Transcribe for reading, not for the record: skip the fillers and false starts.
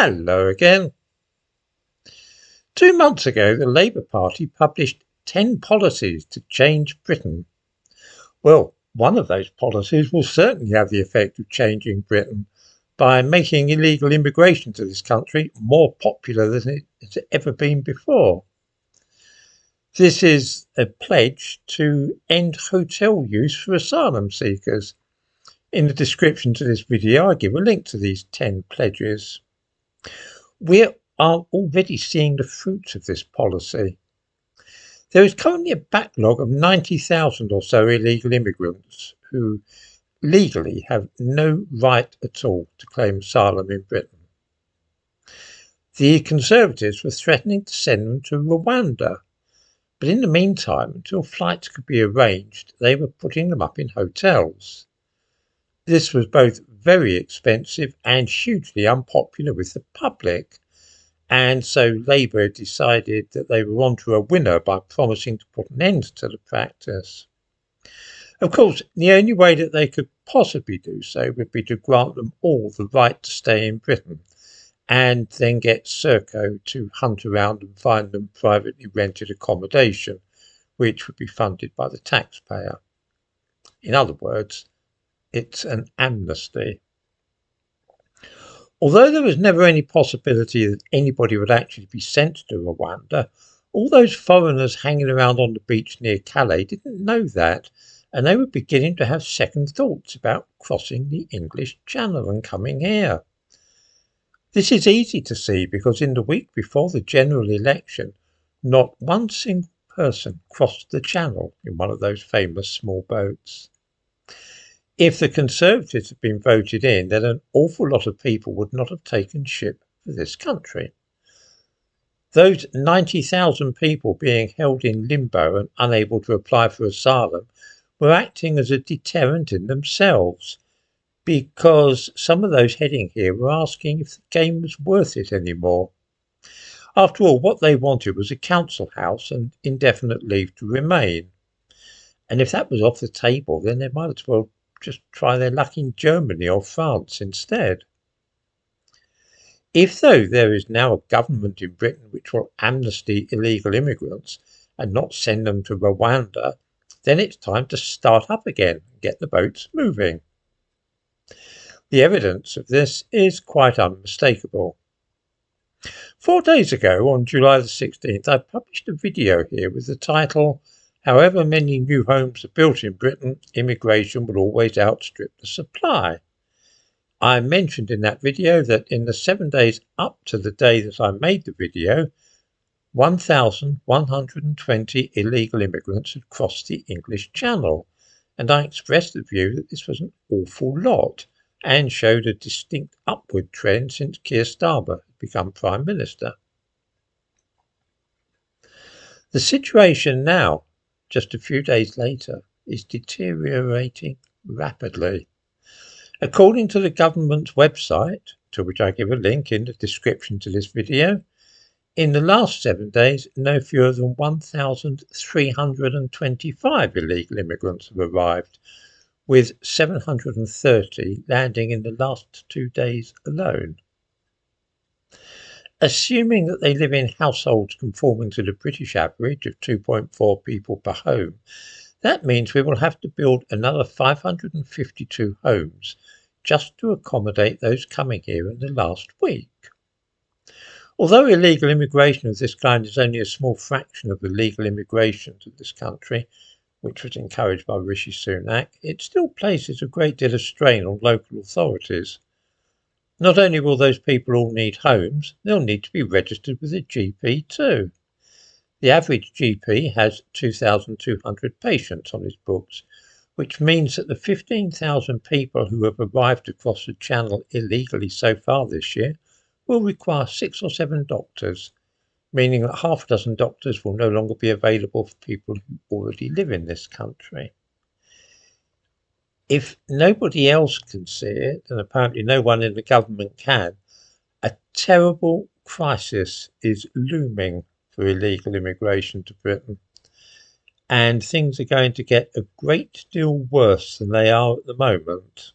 Hello again. 2 months ago, the Labour Party published 10 policies to change Britain. Well, one of those policies will certainly have the effect of changing Britain by making illegal immigration to this country more popular than it has ever been before. This is a pledge to end hotel use for asylum seekers. In the description to this video, I give a link to these 10 pledges. We are already seeing the fruits of this policy. There is currently a backlog of 90,000 or so illegal immigrants who legally have no right at all to claim asylum in Britain. The Conservatives were threatening to send them to Rwanda, but in the meantime, until flights could be arranged, they were putting them up in hotels. This was both very expensive and hugely unpopular with the public, and so Labour decided that they were onto a winner by promising to put an end to the practice. Of course, the only way that they could possibly do so would be to grant them all the right to stay in Britain, and then get Serco to hunt around and find them privately rented accommodation, which would be funded by the taxpayer. In other words, it's an amnesty. Although there was never any possibility that anybody would actually be sent to Rwanda, all those foreigners hanging around on the beach near Calais didn't know that, and they were beginning to have second thoughts about crossing the English Channel and coming here. This is easy to see because in the week before the general election, not one single person crossed the Channel in one of those famous small boats. If the Conservatives had been voted in, then an awful lot of people would not have taken ship for this country. Those 90,000 people being held in limbo and unable to apply for asylum were acting as a deterrent in themselves, because some of those heading here were asking if the game was worth it anymore. After all, what they wanted was a council house and indefinite leave to remain. And if that was off the table, then they might as well just try their luck in Germany or France instead. If, though, there is now a government in Britain which will amnesty illegal immigrants and not send them to Rwanda, then it's time to start up again and get the boats moving. The evidence of this is quite unmistakable. 4 days ago, on July the 16th, I published a video here with the title, "However many new homes are built in Britain, immigration will always outstrip the supply." I mentioned in that video that in the 7 days up to the day that I made the video, 1,120 illegal immigrants had crossed the English Channel, and I expressed the view that this was an awful lot and showed a distinct upward trend since Keir Starmer had become Prime Minister. The situation now, just a few days later, is deteriorating rapidly. According to the government's website, to which I give a link in the description to this video, in the last 7 days, no fewer than 1,325 illegal immigrants have arrived, with 730 landing in the last 2 days alone. Assuming that they live in households conforming to the British average of 2.4 people per home, that means we will have to build another 552 homes just to accommodate those coming here in the last week. Although illegal immigration of this kind is only a small fraction of the legal immigration to this country, which was encouraged by Rishi Sunak, it still places a great deal of strain on local authorities. Not only will those people all need homes, they'll need to be registered with a GP too. The average GP has 2,200 patients on his books, which means that the 15,000 people who have arrived across the Channel illegally so far this year will require 6 or 7 doctors, meaning that half a dozen doctors will no longer be available for people who already live in this country. If nobody else can see it, and apparently no one in the government can, a terrible crisis is looming for illegal immigration to Britain, and things are going to get a great deal worse than they are at the moment.